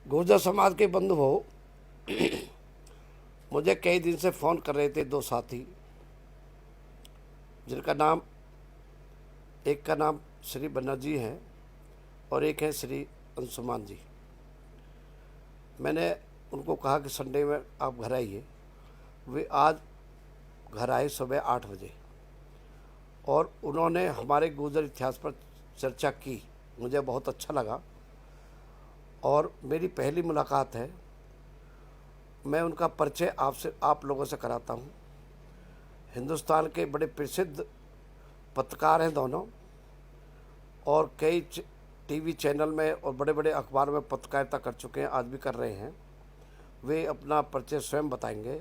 गुर्जर समाज के बंधु हो। मुझे कई दिन से फ़ोन कर रहे थे दो साथी, जिनका नाम, एक का नाम श्री बनर्जी है और एक है श्री अंशुमान जी। मैंने उनको कहा कि संडे में आप घर आइए। वे आज घर आए सुबह 8 बजे और उन्होंने हमारे गुर्जर इतिहास पर चर्चा की। मुझे बहुत अच्छा लगा और मेरी पहली मुलाकात है। मैं उनका परिचय आप लोगों से कराता हूँ। हिंदुस्तान के बड़े प्रसिद्ध पत्रकार हैं दोनों और कई टीवी चैनल में और बड़े बड़े अखबार में पत्रकारिता कर चुके हैं, आज भी कर रहे हैं। वे अपना परिचय स्वयं बताएंगे।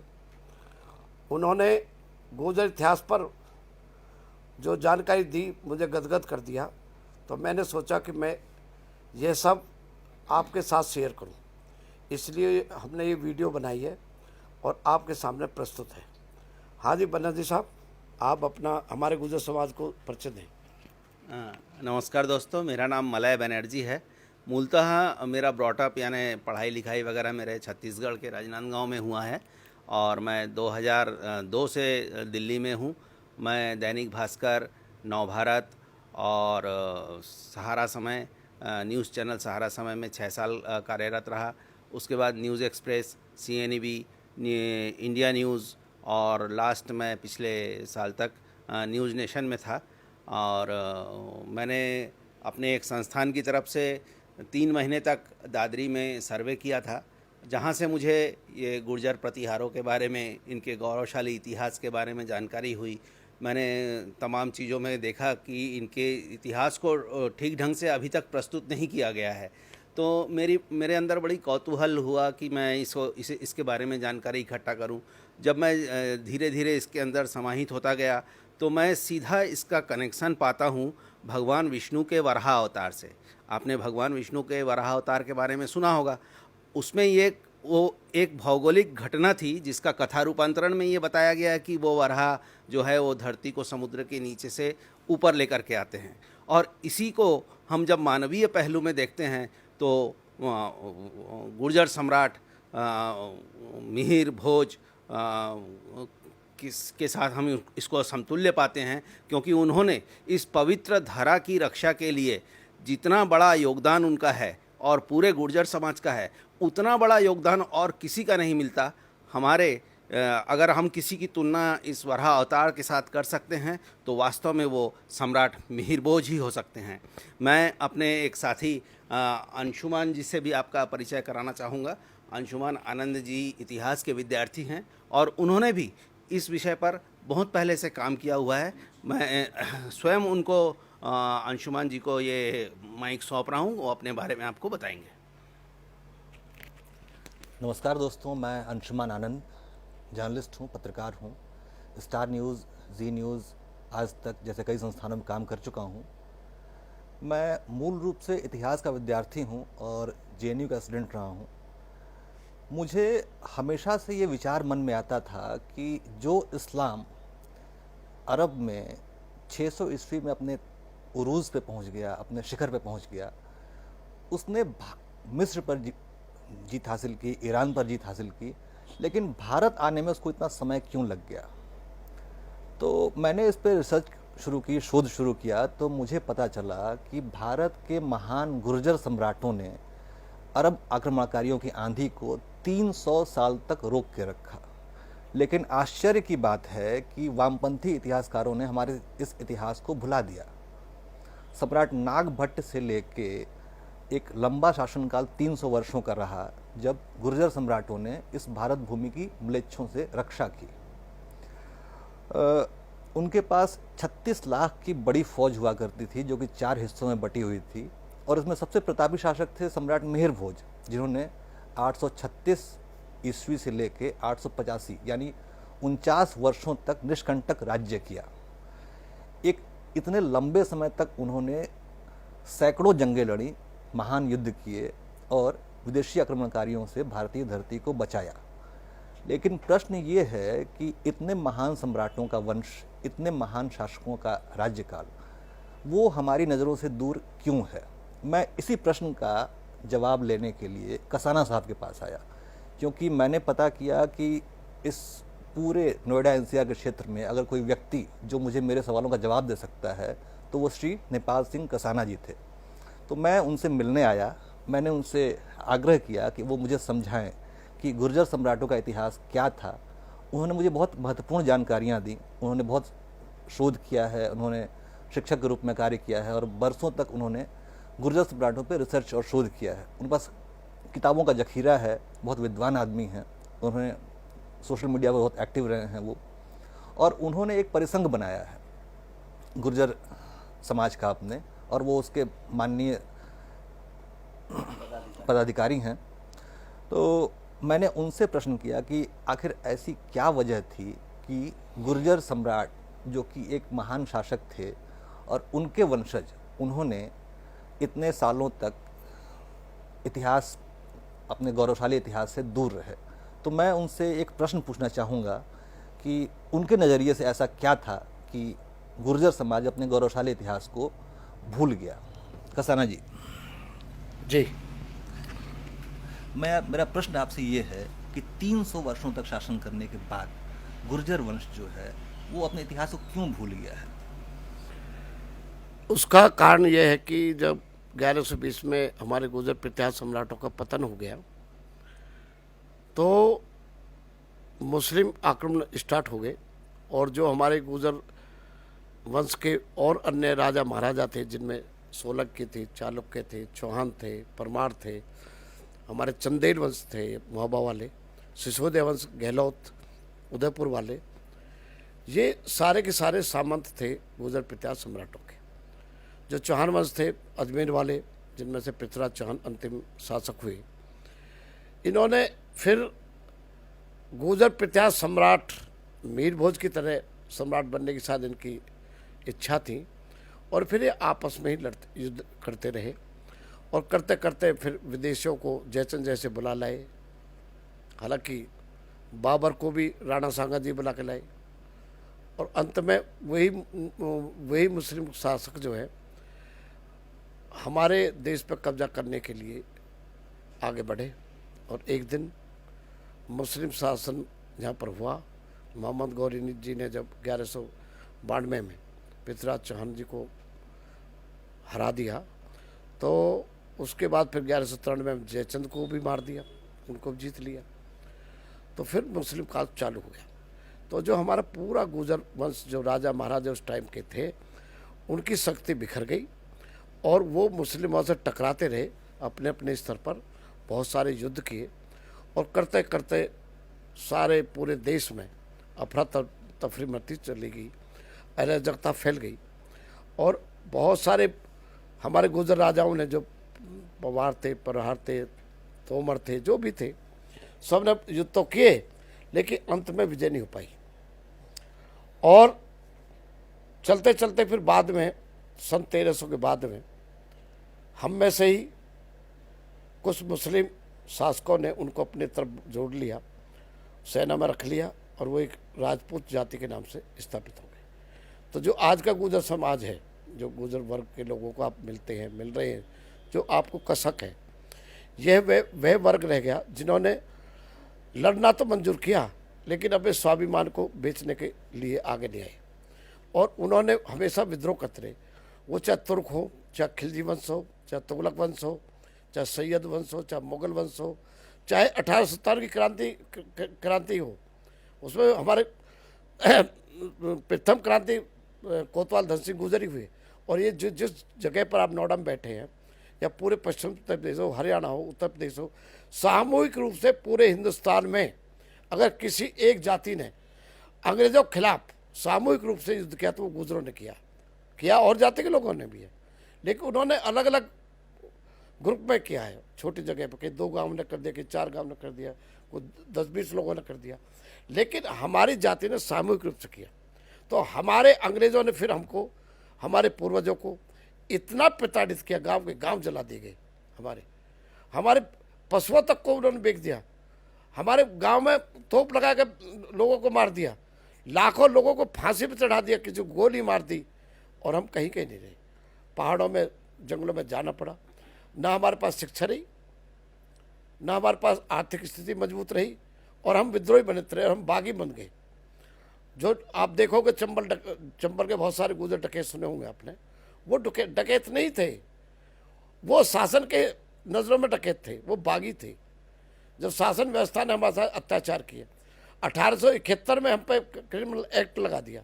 उन्होंने गुर्जर इतिहास पर जो जानकारी दी मुझे गदगद कर दिया, तो मैंने सोचा कि मैं ये सब आपके साथ शेयर करूं। इसलिए हमने ये वीडियो बनाई है और आपके सामने प्रस्तुत है। हाँ जी बनर्जी साहब, आप अपना हमारे गुर्जर समाज को परिचय दें। नमस्कार दोस्तों, मेरा नाम मलय बनर्जी है। मूलतः मेरा ब्रॉटअप यानी पढ़ाई लिखाई वगैरह मेरे छत्तीसगढ़ के राजनांदगांव में हुआ है और मैं 2002 से दिल्ली में हूँ। मैं दैनिक भास्कर, नवभारत और सहारा समय, न्यूज़ चैनल सहारा समय में 6 साल कार्यरत रहा। उसके बाद news express, CNEB, India news और लास्ट में पिछले साल तक न्यूज़ नेशन में था। और मैंने अपने एक संस्थान की तरफ से 3 महीने तक दादरी में सर्वे किया था, जहाँ से मुझे ये गुर्जर प्रतिहारों के बारे में, इनके गौरवशाली इतिहास के बारे में जानकारी हुई। मैंने तमाम चीज़ों में देखा कि इनके इतिहास को ठीक ढंग से अभी तक प्रस्तुत नहीं किया गया है। तो मेरे अंदर बड़ी कौतूहल हुआ कि मैं इसके बारे में जानकारी इकट्ठा करूं। जब मैं धीरे धीरे इसके अंदर समाहित होता गया तो मैं सीधा इसका कनेक्शन पाता हूँ भगवान विष्णु के वराह अवतार से। आपने भगवान विष्णु के वराह अवतार के बारे में सुना होगा। उसमें वो एक भौगोलिक घटना थी जिसका कथा रूपांतरण में ये बताया गया है कि वो वराह जो है वो धरती को समुद्र के नीचे से ऊपर लेकर के आते हैं। और इसी को हम जब मानवीय पहलू में देखते हैं तो गुर्जर सम्राट मिहिर भोज किसके साथ हम इसको समतुल्य पाते हैं, क्योंकि उन्होंने इस पवित्र धरा की रक्षा के लिए जितना बड़ा योगदान उनका है और पूरे गुर्जर समाज का है, उतना बड़ा योगदान और किसी का नहीं मिलता। हमारे अगर हम किसी की तुलना इस वराह अवतार के साथ कर सकते हैं तो वास्तव में वो सम्राट मिहिर भोज ही हो सकते हैं। मैं अपने एक साथी अंशुमान जी से भी आपका परिचय कराना चाहूँगा। अंशुमान आनंद जी इतिहास के विद्यार्थी हैं और उन्होंने भी इस विषय पर बहुत पहले से काम किया हुआ है। मैं स्वयं उनको अंशुमान जी को ये माइक सौंप रहा हूँ, वो अपने बारे में आपको बताएंगे। नमस्कार दोस्तों, मैं अंशुमान आनंद जर्नलिस्ट हूँ, पत्रकार हूँ। स्टार न्यूज़, जी न्यूज़, आज तक जैसे कई संस्थानों में काम कर चुका हूँ। मैं मूल रूप से इतिहास का विद्यार्थी हूँ और JNU का स्टूडेंट रहा हूँ। मुझे हमेशा से ये विचार मन में आता था कि जो इस्लाम अरब में 600 ईस्वी में अपने उरूज पे पहुँच गया, अपने शिखर पे पहुँच गया, उसने मिस्र पर जीत हासिल की, ईरान पर जीत हासिल की, लेकिन भारत आने में उसको इतना समय क्यों लग गया। तो मैंने इस पर रिसर्च शुरू की, शोध शुरू किया, तो मुझे पता चला कि भारत के महान गुर्जर सम्राटों ने अरब आक्रमणकारियों की आंधी को 300 साल तक रोक के रखा। लेकिन आश्चर्य की बात है कि वामपंथी इतिहासकारों ने हमारे इस इतिहास को भुला दिया। सम्राट नागभट्ट से लेके एक लंबा शासनकाल 300 वर्षों का रहा, जब गुर्जर सम्राटों ने इस भारत भूमि की म्लेच्छों से रक्षा की। उनके पास 36 लाख की बड़ी फौज हुआ करती थी, जो कि 4 हिस्सों में बटी हुई थी, और इसमें सबसे प्रतापी शासक थे सम्राट मिहिर भोज, जिन्होंने 836 ईस्वी से लेके 885 यानी 49 वर्षों तक निष्कंटक राज्य किया। एक इतने लंबे समय तक उन्होंने सैकड़ों जंगें लड़ी, महान युद्ध किए और विदेशी आक्रमणकारियों से भारतीय धरती को बचाया। लेकिन प्रश्न ये है कि इतने महान सम्राटों का वंश, इतने महान शासकों का राज्यकाल, वो हमारी नज़रों से दूर क्यों है। मैं इसी प्रश्न का जवाब लेने के लिए कसाना साहब के पास आया, क्योंकि मैंने पता किया कि इस पूरे नोएडा एनसीआर के क्षेत्र में अगर कोई व्यक्ति जो मुझे मेरे सवालों का जवाब दे सकता है तो वो श्री नेपाल सिंह कसाना जी थे। तो मैं उनसे मिलने आया। मैंने उनसे आग्रह किया कि वो मुझे समझाएं कि गुर्जर सम्राटों का इतिहास क्या था। उन्होंने मुझे बहुत महत्वपूर्ण जानकारियाँ दी। उन्होंने बहुत शोध किया है, उन्होंने शिक्षक के रूप में कार्य किया है और बरसों तक उन्होंने गुर्जर सम्राटों पर रिसर्च और शोध किया है। उनके पास किताबों का जखीरा है, बहुत विद्वान आदमी हैं। उन्होंने सोशल मीडिया पर बहुत एक्टिव रहे हैं वो, और उन्होंने एक परिसंघ बनाया है गुर्जर समाज का अपने, और वो उसके माननीय पदाधिकारी हैं। तो मैंने उनसे प्रश्न किया कि आखिर ऐसी क्या वजह थी कि गुर्जर सम्राट जो कि एक महान शासक थे और उनके वंशज, उन्होंने इतने सालों तक इतिहास, अपने गौरवशाली इतिहास से दूर रहे। तो मैं उनसे एक प्रश्न पूछना चाहूँगा कि उनके नज़रिए से ऐसा क्या था कि गुर्जर समाज अपने गौरवशाली इतिहास को भूल गया। कसाना जी। जी, मेरा प्रश्न आपसे ये है कि 300 वर्षों तक शासन करने के बाद गुर्जर वंश जो है वो अपने इतिहास को क्यों भूल गया है? उसका कारण यह है कि जब 1120 में हमारे गुर्जर प्रत्याश सम्राटों का पतन हो गया तो मुस्लिम आक्रमण स्टार्ट हो गए, और जो हमारे गुर्जर वंश के और अन्य राजा महाराजा थे, जिनमें सोलंकी थे, चालुक्य थे, चौहान थे, परमार थे, हमारे चंदेल वंश थे महोबा वाले, सिसोदिया वंश गहलोत उदयपुर वाले, ये सारे के सारे सामंत थे गुर्जर प्रत्याश सम्राटों के। जो चौहान वंश थे अजमेर वाले, जिनमें से पृथ्वीराज चौहान अंतिम शासक हुए, इन्होंने फिर गुर्जर प्रत्याश सम्राट मीर भोज की तरह सम्राट बनने की शायद इनकी इच्छा थी, और फिर ये आपस में ही युद्ध करते रहे, और करते करते फिर विदेशियों को जयचंद जैसे बुला लाए। हालांकि बाबर को भी राणा सांगा जी बुला के लाए, और अंत में वही मुस्लिम शासक जो है हमारे देश पर कब्जा करने के लिए आगे बढ़े। और एक दिन मुस्लिम शासन जहाँ पर हुआ, मोहम्मद गौरी जी ने जब 1192 में पृथ्वीराज चौहान जी को हरा दिया, तो उसके बाद फिर 1193 में जयचंद को भी मार दिया, उनको जीत लिया, तो फिर मुस्लिम काल चालू हो गया। तो जो हमारा पूरा गुर्जर वंश, जो राजा महाराजा उस टाइम के थे, उनकी शक्ति बिखर गई, और वो मुस्लिमों से टकराते रहे अपने अपने स्तर पर, बहुत सारे युद्ध किए, और करते करते सारे पूरे देश में अफरा तफरी मची चली गई, अराजकता फैल गई, और बहुत सारे हमारे गुर्जर राजाओं ने, जो पवार थे, प्रहार थे, तोमर थे, जो भी थे, सब ने युद्ध तो किए, लेकिन अंत में विजय नहीं हो पाई। और चलते चलते फिर बाद में सन 1300 के बाद में हम में से ही कुछ मुस्लिम शासकों ने उनको अपनी तरफ जोड़ लिया, सेना में रख लिया, और वो एक राजपूत जाति के नाम से स्थापित हो गए। तो जो आज का गुर्जर समाज है, जो गुर्जर वर्ग के लोगों को आप मिल रहे हैं, जो आपको कसक है, यह वह वर्ग रह गया जिन्होंने लड़ना तो मंजूर किया, लेकिन अपने स्वाभिमान को बेचने के लिए आगे नहीं आए, और उन्होंने हमेशा विद्रोह करते रहे। वो चाहे तुर्क हो, चाहे खिलजी वंश हो, चाहे तुगलक वंश हो, चाहे सैयद वंश हो, चाहे मुगल वंश हो, चाहे 1857 की क्रांति हो, उसमें हमारे प्रथम क्रांति कोतवाल धन सिंह गुर्जर ही हुए। और ये जिस जगह पर आप नोएडा में बैठे हैं, या पूरे पश्चिम उत्तर प्रदेश हो, हरियाणा हो, उत्तर प्रदेश हो, सामूहिक रूप से पूरे हिंदुस्तान में अगर किसी एक जाति ने अंग्रेजों के खिलाफ सामूहिक रूप से युद्ध किया तो वो गुर्जरों ने किया, और जाति के लोगों ने भी है, लेकिन उन्होंने अलग अलग ग्रुप में किया है। छोटी जगह पर, कहीं 2 गांव ने कर दिया, कहीं 4 गांव ने कर दिया, कोई 10-20 लोगों ने कर दिया, लेकिन हमारी जाति ने सामूहिक रूप से किया। तो हमारे अंग्रेजों ने फिर हमको, हमारे पूर्वजों को इतना प्रताड़ित किया, गांव के गांव जला दिए गए, हमारे पशुओं तक को उन्होंने बेच दिया, हमारे गांव में तोप लगा कर लोगों को मार दिया, लाखों लोगों को फांसी पर चढ़ा दिया, किसी को गोली मार दी, और हम कहीं नहीं रहे। पहाड़ों में, जंगलों में जाना पड़ा, ना हमारे पास शिक्षा रही, ना हमारे पास आर्थिक स्थिति मजबूत रही और हम विद्रोही बनते रहे और हम बागी बन गए। जो आप देखोगे चंबल के बहुत सारे गुजर डकैत सुने होंगे आपने, वो डकैत नहीं थे, वो शासन के नज़रों में डकैत थे, वो बागी थे। जब शासन व्यवस्था ने हमारे साथ अत्याचार किए, 1871 में हम पे क्रिमिनल एक्ट लगा दिया।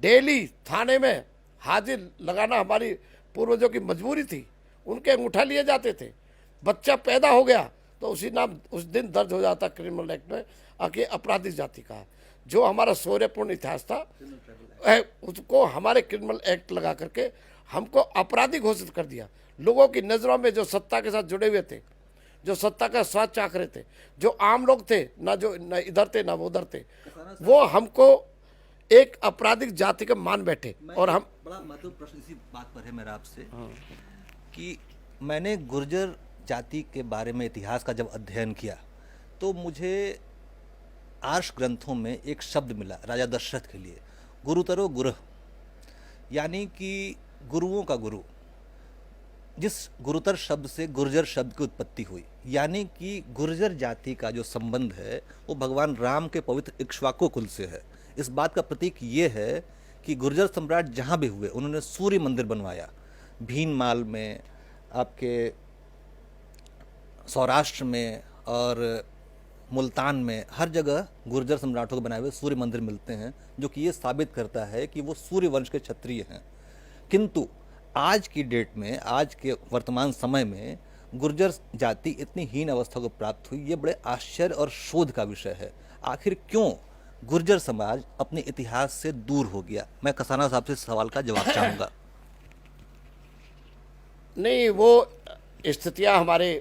डेली थाने में हाजिर लगाना हमारी पूर्वजों की मजबूरी थी, उनके अंगूठा लिए जाते थे। बच्चा पैदा हो गया तो उस दिन दर्ज हो जाता क्रिमिनल एक्ट में आके आपराधिक जाति का। जो हमारा शौर्यपूर्ण इतिहास था उसको हमारे क्रिमिनल एक्ट लगा करके हमको अपराधी घोषित कर दिया। लोगों की नज़रों में जो सत्ता के साथ जुड़े हुए थे, जो सत्ता का स्वाद चाख रहे थे, जो आम लोग थे, ना इधर थे ना वो उधर थे, वो हमको एक आपराधिक जाति का मान बैठे। और हम बड़ा महत्वपूर्ण प्रश्न इसी बात पर है मेरा आपसे कि मैंने गुर्जर जाति के बारे में इतिहास का जब अध्ययन किया तो मुझे आर्ष ग्रंथों में एक शब्द मिला राजा दशरथ के लिए, गुरुतरो गुरु, यानी कि गुरुओं का गुरु। जिस गुरुतर शब्द से गुर्जर शब्द की उत्पत्ति हुई, यानी कि गुर्जर जाति का जो संबंध है वो भगवान राम के पवित्र इक्ष्वाकु कुल से है। इस बात का प्रतीक ये है कि गुर्जर सम्राट जहाँ भी हुए उन्होंने सूर्य मंदिर बनवाया। भीनमाल में, आपके सौराष्ट्र में और मुल्तान में, हर जगह गुर्जर सम्राटों के बनाए हुए सूर्य मंदिर मिलते हैं, जो कि ये साबित करता है कि वो सूर्य वंश के क्षत्रिय हैं। किंतु आज की डेट में, आज के वर्तमान समय में गुर्जर जाति इतनी हीन अवस्था को प्राप्त हुई, ये बड़े आश्चर्य और शोध का विषय है। आखिर क्यों गुर्जर समाज अपने इतिहास से दूर हो गया? मैं कसाना साहब से सवाल का जवाब चाहूँगा। नहीं, वो स्थितियाँ हमारे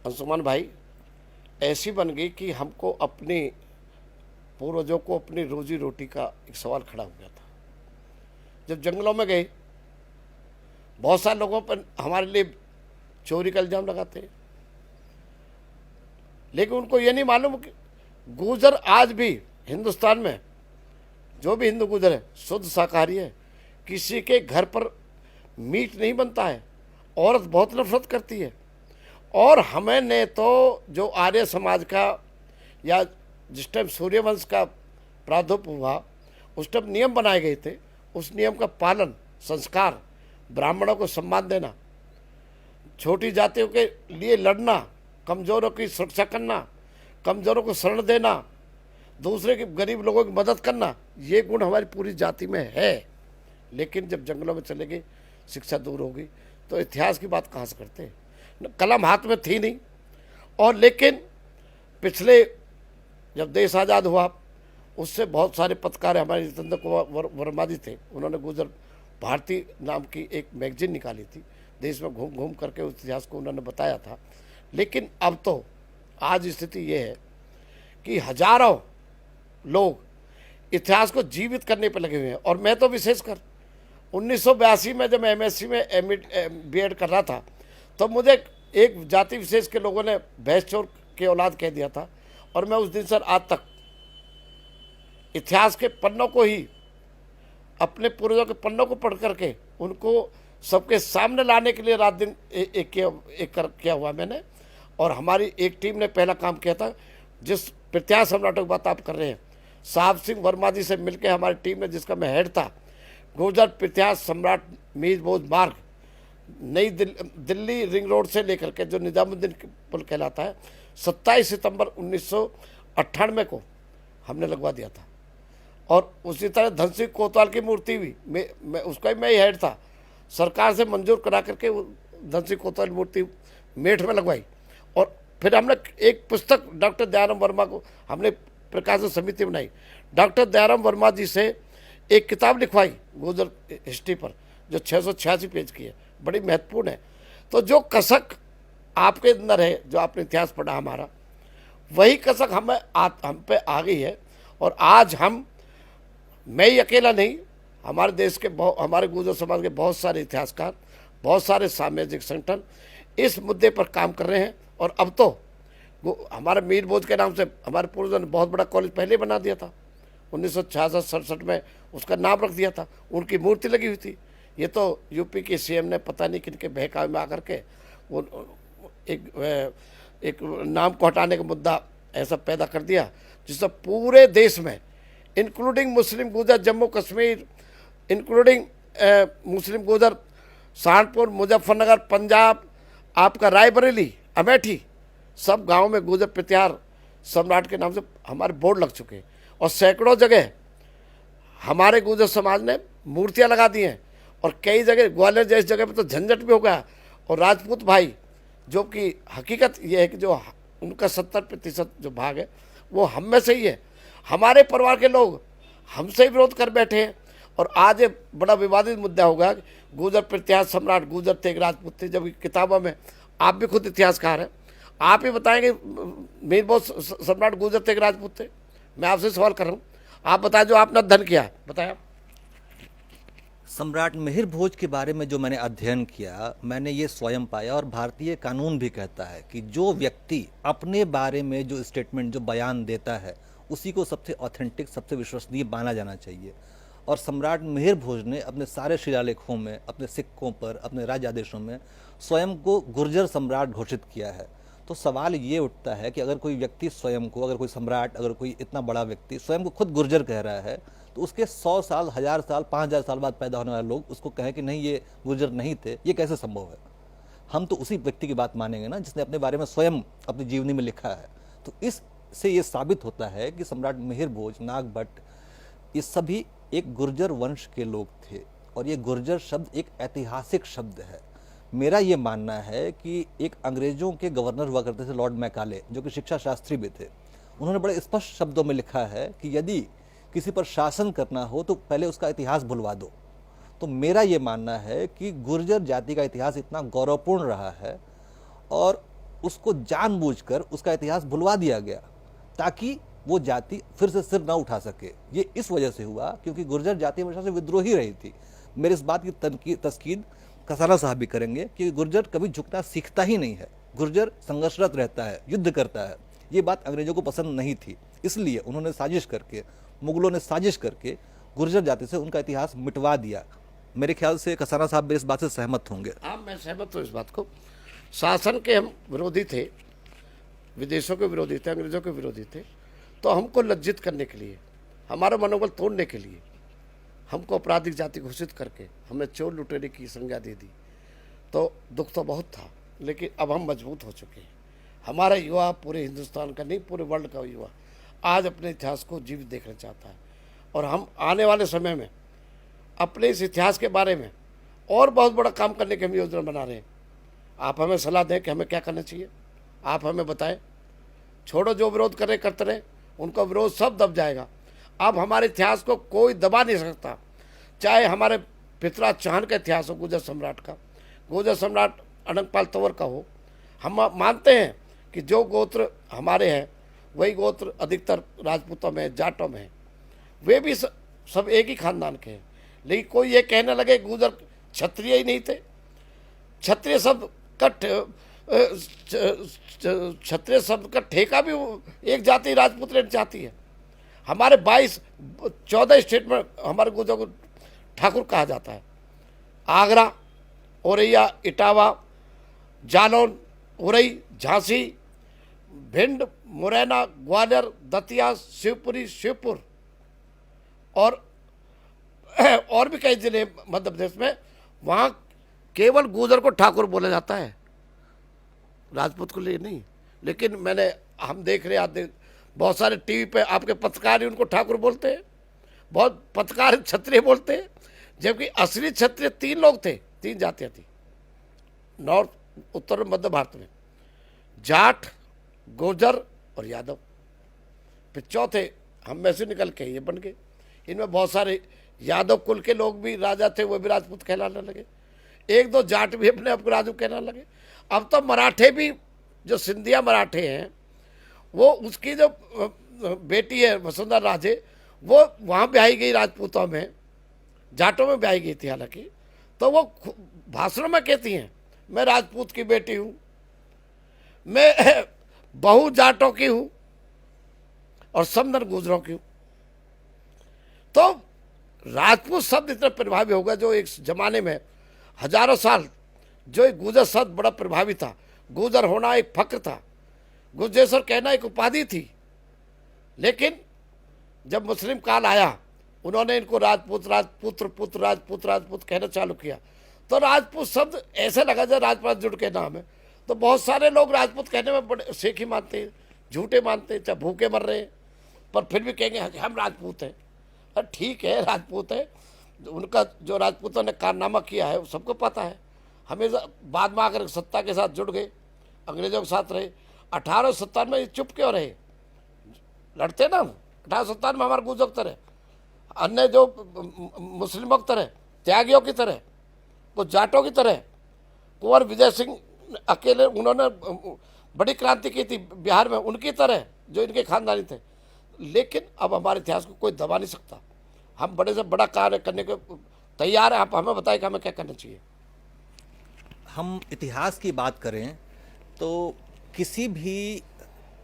अंशुमान भाई ऐसी बन गई कि हमको अपने पूर्वजों को अपनी रोजी रोटी का एक सवाल खड़ा हो गया था। जब जंगलों में गए, बहुत सारे लोगों पर हमारे लिए चोरी का इल्जाम लगाते हैं, लेकिन उनको ये नहीं मालूम कि गुर्जर आज भी हिंदुस्तान में जो भी हिंदू गुर्जर है शुद्ध शाकाहारी है। किसी के घर पर मीट नहीं बनता है, औरत बहुत नफरत करती है। और हमें ने तो जो आर्य समाज का या जिस टाइम सूर्यवंश का प्रादुर्भाव हुआ उस टाइम नियम बनाए गए थे, उस नियम का पालन, संस्कार, ब्राह्मणों को सम्मान देना, छोटी जातियों के लिए लड़ना, कमज़ोरों की सुरक्षा करना, कमज़ोरों को शरण देना, दूसरे के गरीब लोगों की मदद करना, ये गुण हमारी पूरी जाति में है। लेकिन जब जंगलों में चले गए, शिक्षा दूर हो गई, तो इतिहास की बात कहाँ से करते हैं? कलम हाथ में थी नहीं। और लेकिन पिछले जब देश आज़ाद हुआ उससे बहुत सारे पत्रकार हमारे जितेंद्र कुमार वर्मा जी थे, उन्होंने गुर्जर भारती नाम की एक मैगजीन निकाली थी, देश में घूम घूम करके उस इतिहास को उन्होंने बताया था। लेकिन अब तो आज स्थिति ये है कि हजारों लोग इतिहास को जीवित करने पर लगे हुए हैं। और मैं तो विशेषकर 1982 में जब मैं MSc में B.Ed कर रहा था तो मुझे एक जाति विशेष के लोगों ने भैंस चोर के औलाद कह दिया था। और मैं उस दिन से आज तक इतिहास के पन्नों को ही, अपने पूर्वजों के पन्नों को पढ़ करके उनको सबके सामने लाने के लिए रात दिन एक किया हुआ मैंने। और हमारी एक टीम ने पहला काम किया था, जिस प्रत्याश सम्राटों की बात आप कर रहे हैं, साहब सिंह वर्मा जी से मिलकर हमारी टीम ने, जिसका मैं हेड था, गुर्जर प्रत्याश सम्राट मीर भोज मार्ग नई दिल्ली रिंग रोड से लेकर के जो निजामुद्दीन पुल कहलाता है, 27 सितंबर 1998 को हमने लगवा दिया था। और उसी तरह धन सिंह कोतवाल की मूर्ति भी मैं ही हेड था, सरकार से मंजूर करा करके धन सिंह कोतवाल मूर्ति मेठ में लगवाई। और फिर हमने एक पुस्तक डॉक्टर दयाराम वर्मा को हमने प्रकाशन समिति बनाई, डॉक्टर दयाराम वर्मा जी से एक किताब लिखवाई गुर्जर हिस्ट्री पर, जो 686 पेज की है, बड़ी महत्वपूर्ण है। तो जो कसक आपके अंदर है, जो आपने इतिहास पढ़ा हमारा, वही कसक हम पे आ गई है। और आज मैं ही अकेला नहीं, हमारे देश के हमारे गुर्जर समाज के बहुत सारे इतिहासकार, बहुत सारे सामाजिक संगठन इस मुद्दे पर काम कर रहे हैं। और अब तो हमारे मीर भोज के नाम से हमारे पूर्वजों ने बहुत बड़ा कॉलेज पहले बना दिया था, 1966-67 में उसका नाम रख दिया था, उनकी मूर्ति लगी हुई थी। ये तो यूपी के CM ने पता नहीं किन के बहकावे में आकर के एक नाम को हटाने का मुद्दा ऐसा पैदा कर दिया जिससे पूरे देश में इंक्लूडिंग मुस्लिम गुजर जम्मू कश्मीर, इंक्लूडिंग मुस्लिम गुजर सहारनपुर, मुजफ्फरनगर, पंजाब, आपका रायबरेली, अमेठी, सब गांव में गुजर प्रतिहार सम्राट के नाम से हमारे बोर्ड लग चुके हैं। और सैकड़ों जगह हमारे गुजर समाज ने मूर्तियां लगा दी हैं और कई जगह ग्वालियर जैसी जगह पे तो झंझट भी हो गया। और राजपूत भाई, जो कि हकीकत ये है कि जो उनका 70% जो भाग है वो हम में से ही है। हमारे परिवार के लोग हमसे ही विरोध कर बैठे हैं और आज ये बड़ा विवादित मुद्दा होगा। गुजर प्रतिहार सम्राट गुजर थे, एक राजपूत थे, जबकि किताबों में आप भी खुद इतिहासकार हैं, आप ही बताएंगे मीर बहुत सम्राट गुजर थे, एक राजपूत थे। मैं आपसे सवाल कर रहा हूँ, आप बताएं जो आपने अध्ययन किया है, बताएं। सम्राट मिहिर भोज के बारे में जो मैंने अध्ययन किया, मैंने ये स्वयं पाया और भारतीय कानून भी कहता है कि जो व्यक्ति अपने बारे में जो स्टेटमेंट, जो बयान देता है, उसी को सबसे ऑथेंटिक, सबसे विश्वसनीय माना जाना चाहिए। और सम्राट मिहिर भोज ने अपने सारे शिलालेखों में, अपने सिक्कों पर, अपने राज्य आदेशों में स्वयं को गुर्जर सम्राट घोषित किया है। तो सवाल ये उठता है कि अगर कोई व्यक्ति स्वयं को, अगर कोई सम्राट, अगर कोई इतना बड़ा व्यक्ति स्वयं को खुद गुर्जर कह रहा है, तो उसके 100 साल, 1000 साल, 5000 साल बाद पैदा होने वाले लोग उसको कहें कि नहीं ये गुर्जर नहीं थे, ये कैसे संभव है? हम तो उसी व्यक्ति की बात मानेंगे ना जिसने अपने बारे में स्वयं अपनी जीवनी में लिखा है। तो इससे ये साबित होता है कि सम्राट मिहिर भोज, नागभट्ट, ये सभी एक गुर्जर वंश के लोग थे। और ये गुर्जर शब्द एक ऐतिहासिक शब्द है। मेरा ये मानना है कि एक अंग्रेजों के गवर्नर हुआ करते थे लॉर्ड मैकाले, जो कि शिक्षा शास्त्री भी थे। उन्होंने बड़े स्पष्ट शब्दों में लिखा है कि यदि किसी पर शासन करना हो तो पहले उसका इतिहास भुलवा दो। तो मेरा ये मानना है कि गुर्जर जाति का इतिहास इतना गौरवपूर्ण रहा है और उसको जानबूझकर उसका इतिहास भुलवा दिया गया ताकि वो जाति फिर से सिर ना उठा सके। ये इस वजह से हुआ क्योंकि गुर्जर जाति हमेशा से विद्रोही रही थी। मेरे इस बात की तस्कीद कसाना साहब भी करेंगे कि गुर्जर कभी झुकना सीखता ही नहीं है। गुर्जर संघर्षरत रहता है, युद्ध करता है। ये बात अंग्रेजों को पसंद नहीं थी, इसलिए उन्होंने साजिश करके, मुगलों ने साजिश करके गुर्जर जाति से उनका इतिहास मिटवा दिया। मेरे ख्याल से कसाना साहब भी इस बात से सहमत होंगे। हाँ, मैं सहमत हूँ इस बात को। शासन के हम विरोधी थे, विदेशों के विरोधी थे, अंग्रेजों के विरोधी थे। तो हमको लज्जित करने के लिए, हमारा मनोबल तोड़ने के लिए हमको आपराधिक जाति घोषित करके हमें चोर लुटेरे की संज्ञा दे दी। तो दुख तो बहुत था, लेकिन अब हम मजबूत हो चुके हैं। हमारा युवा, पूरे हिंदुस्तान का नहीं, पूरे वर्ल्ड का युवा आज अपने इतिहास को जीवित देखना चाहता है। और हम आने वाले समय में अपने इस इतिहास के बारे में और बहुत बड़ा काम करने की हम योजना बना रहे हैं। आप हमें सलाह दें कि हमें क्या करना चाहिए, आप हमें बताएं। छोड़ो, जो विरोध कर रहे करते रहे, उनका विरोध सब दब जाएगा। अब हमारे इतिहास को कोई दबा नहीं सकता, चाहे हमारे पितराज चौहान का इतिहास हो, गुर्जर सम्राट का, गुर्जर सम्राट अनंगपाल तंवर का हो। हम मानते हैं कि जो गोत्र हमारे हैं वही गोत्र अधिकतर राजपूतों में, जाटों में, वे भी सब एक ही खानदान के हैं। लेकिन कोई ये कहने लगे गुर्जर क्षत्रिय ही नहीं थे। क्षत्रिय शब्द का क्षत्रिय शब्द का ठेका भी एक जाति राजपूत लेना चाहती है। हमारे 14 स्टेट में हमारे गुर्जर को ठाकुर कहा जाता है। आगरा, औरैया, इटावा, जालौन, उरई, झांसी, भिंड, मुरैना, ग्वालियर, दतिया, शिवपुरी, शिवपुर और भी कई जिले मध्य प्रदेश में, वहाँ केवल गुर्जर को ठाकुर बोला जाता है, राजपूत को लिए नहीं। लेकिन हम देख रहे आते बहुत सारे टीवी पे आपके पत्रकार ही उनको ठाकुर बोलते हैं, बहुत पत्रकार क्षत्रिय बोलते हैं, जबकि असली क्षत्रिय 3 लोग थे, 3 जातियाँ थी नॉर्थ, उत्तर और मध्य भारत में, जाट, गुर्जर और यादव। फिर चौथे हम में से निकल के ये बन गए। इनमें बहुत सारे यादव कुल के लोग भी राजा थे, वो भी राजपूत कहलाने लगे। 1-2 जाट भी अपने आप को राजपूत कहलाने लगे। अब तो मराठे भी, जो सिंधिया मराठे हैं, वो उसकी जो बेटी है वसुंधरा राजे, वो वहाँ ब्याही गई राजपूतों में, जाटों में ब्याही गई थी हालांकि। तो वो भाषणों में कहती हैं, मैं राजपूत की बेटी हूँ, मैं बहु जाटों की हूँ और समदन गुर्जरों की हूँ। तो राजपूत शब्द इतना प्रभावी होगा, जो एक जमाने में हजारों साल जो एक गुर्जर शब्द बड़ा प्रभावी था, गुर्जर होना एक फक्र था, गुर्जेश्वर कहना एक उपाधि थी। लेकिन जब मुस्लिम काल आया, उन्होंने इनको राजपूत, राजपुत्र, पुत्र, राजपूत, राजपूत कहना चालू किया, तो राजपूत शब्द ऐसे लगा जब राजपाट जुड़ के नाम है। तो बहुत सारे लोग राजपूत कहने में बड़े शेख ही मानते हैं, झूठे मानते हैं, चाहे भूखे मर रहे हैं, पर फिर भी कहेंगे हम राजपूत हैं। अरे ठीक है, राजपूत है, उनका जो राजपूतों ने कारनामा किया है वो सबको पता है। हमेशा बाद में आकर सत्ता के साथ जुड़ गए, अंग्रेजों के साथ रहे। 1857 में चुप क्यों रहे? लड़ते ना, 1857 में हमारे गुर्जर की तरह, अन्य जो मुस्लिमों की तरह, त्यागियों की तरह, कुछ जाटों की तरह, कुंवर विजय सिंह अकेले उन्होंने बड़ी क्रांति की थी बिहार में, उनकी तरह जो इनके खानदानी थे। लेकिन अब हमारे इतिहास को कोई दबा नहीं सकता। हम बड़े से बड़ा कार्य करने को तैयार हैं। आप हमें बताएं कि हमें क्या करना चाहिए। हम इतिहास की बात करें तो किसी भी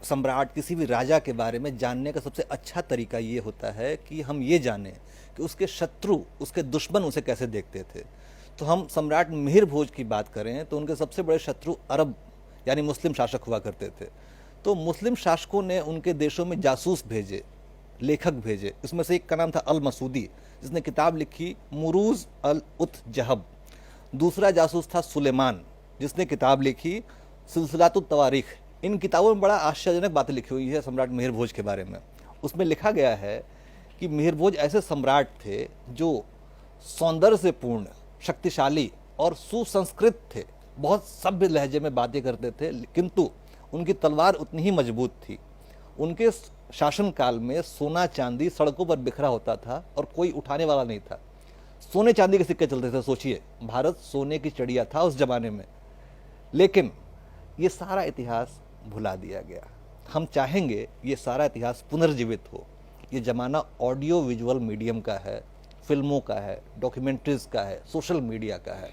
सम्राट, किसी भी राजा के बारे में जानने का सबसे अच्छा तरीका ये होता है कि हम ये जानें कि उसके शत्रु, उसके दुश्मन उसे कैसे देखते थे। तो हम सम्राट मिहिर भोज की बात करें तो उनके सबसे बड़े शत्रु अरब यानी मुस्लिम शासक हुआ करते थे। तो मुस्लिम शासकों ने उनके देशों में जासूस भेजे, लेखक भेजे। इसमें से एक का नाम था अल मसूदी, जिसने किताब लिखी मुरूज अल उत जहब। दूसरा जासूस था सुलेमान, जिसने किताब लिखी सिलसिलातुत तवारीख। इन किताबों में बड़ा आश्चर्यजनक बातें लिखी हुई है सम्राट मिहिर भोज के बारे में। उसमें लिखा गया है कि मिहिर भोज ऐसे सम्राट थे जो सौंदर्य से पूर्ण, शक्तिशाली और सुसंस्कृत थे। बहुत सभ्य लहजे में बातें करते थे, किंतु उनकी तलवार उतनी ही मजबूत थी। उनके शासनकाल में सोना चांदी सड़कों पर बिखरा होता था और कोई उठाने वाला नहीं था। सोने चांदी के सिक्के चलते थे। सोचिए, भारत सोने की चिड़िया था उस जमाने में। लेकिन ये सारा इतिहास भुला दिया गया। हम चाहेंगे ये सारा इतिहास पुनर्जीवित हो। ये ज़माना ऑडियो विजुअल मीडियम का है, फिल्मों का है, डॉक्यूमेंट्रीज का है, सोशल मीडिया का है।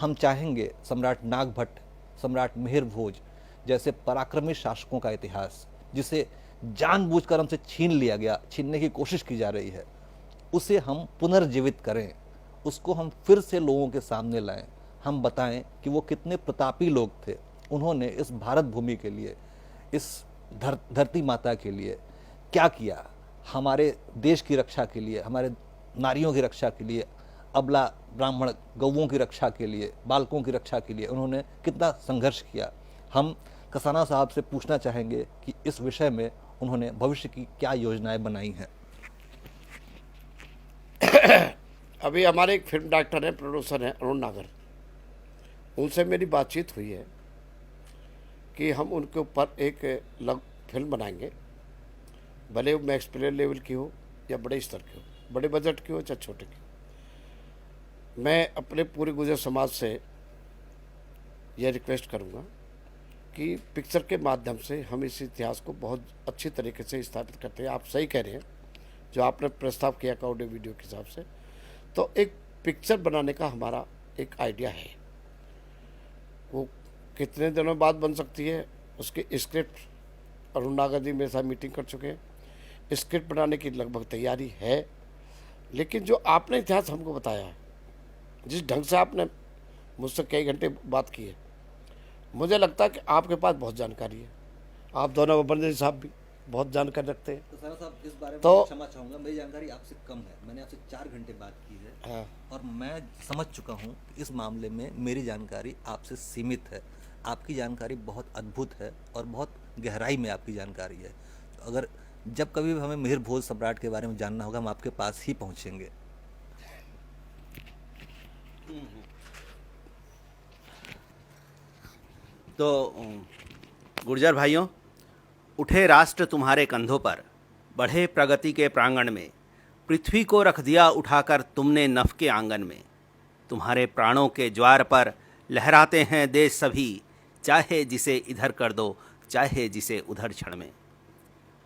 हम चाहेंगे सम्राट नागभट्ट, सम्राट मिहिर भोज जैसे पराक्रमी शासकों का इतिहास, जिसे जानबूझकर हमसे छीन लिया गया, छीनने की कोशिश की जा रही है, उसे हम पुनर्जीवित करें, उसको हम फिर से लोगों के सामने लाएं। हम बताएं कि वो कितने प्रतापी लोग थे। उन्होंने इस भारत भूमि के लिए, इस धरती माता के लिए क्या किया, हमारे देश की रक्षा के लिए, हमारे नारियों की रक्षा के लिए, अबला ब्राह्मण गौओं की रक्षा के लिए, बालकों की रक्षा के लिए उन्होंने कितना संघर्ष किया। हम कसाना साहब से पूछना चाहेंगे कि इस विषय में उन्होंने भविष्य की क्या योजनाएं बनाई हैं। अभी हमारे एक फिल्म डायरेक्टर हैं, प्रोड्यूसर हैं, अरुण नागर, उनसे मेरी बातचीत हुई है कि हम उनके ऊपर एक फिल्म बनाएंगे, भले वो मैक्स प्लेयर लेवल की हो या बड़े स्तर की हो, बड़े बजट की हो चाहे छोटे की हो। मैं अपने पूरे गुर्जर समाज से यह रिक्वेस्ट करूंगा कि पिक्चर के माध्यम से हम इस इतिहास को बहुत अच्छी तरीके से स्थापित करते हैं। आप सही कह रहे हैं, जो आपने प्रस्ताव किया का ऑडियो वीडियो के हिसाब से, तो एक पिक्चर बनाने का हमारा एक आइडिया है। वो कितने दिनों बाद बन सकती है, उसकी स्क्रिप्ट अरुण नागर जी मेरे साथ मीटिंग कर चुके हैं। स्क्रिप्ट बनाने की लगभग तैयारी है। लेकिन जो आपने इतिहास हमको बताया है, जिस ढंग से आपने मुझसे कई घंटे बात की है, मुझे लगता है कि आपके पास बहुत जानकारी है। आप दोनों बंदे साहब भी बहुत जानकारी रखते हैं। तो सर साहब, इस बारे में तो क्षमा चाहूँगा, मेरी जानकारी आपसे कम है। मैंने आपसे 4 घंटे बात की है। हाँ। और मैं समझ चुका हूँ कि इस मामले में मेरी जानकारी आपसे सीमित है। आपकी जानकारी बहुत अद्भुत है और बहुत गहराई में आपकी जानकारी है। तो अगर जब कभी भी हमें मिहिर भोज सम्राट के बारे में जानना होगा, हम आपके पास ही पहुँचेंगे। तो गुर्जर भाइयों, उठे राष्ट्र तुम्हारे कंधों पर, बढ़े प्रगति के प्रांगण में, पृथ्वी को रख दिया उठाकर तुमने नभ के आंगन में। तुम्हारे प्राणों के ज्वार पर लहराते हैं देश सभी, चाहे जिसे इधर कर दो, चाहे जिसे उधर क्षण में।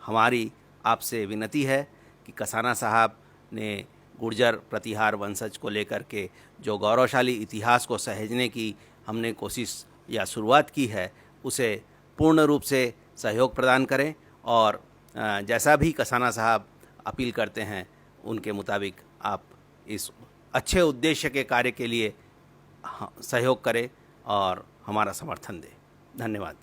हमारी आपसे विनती है कि कसाना साहब ने गुर्जर प्रतिहार वंशज को लेकर के जो गौरवशाली इतिहास को सहेजने की हमने कोशिश या शुरुआत की है, उसे पूर्ण रूप से सहयोग प्रदान करें और जैसा भी कसाना साहब अपील करते हैं उनके मुताबिक आप इस अच्छे उद्देश्य के कार्य के लिए सहयोग करें और हमारा समर्थन दें। धन्यवाद।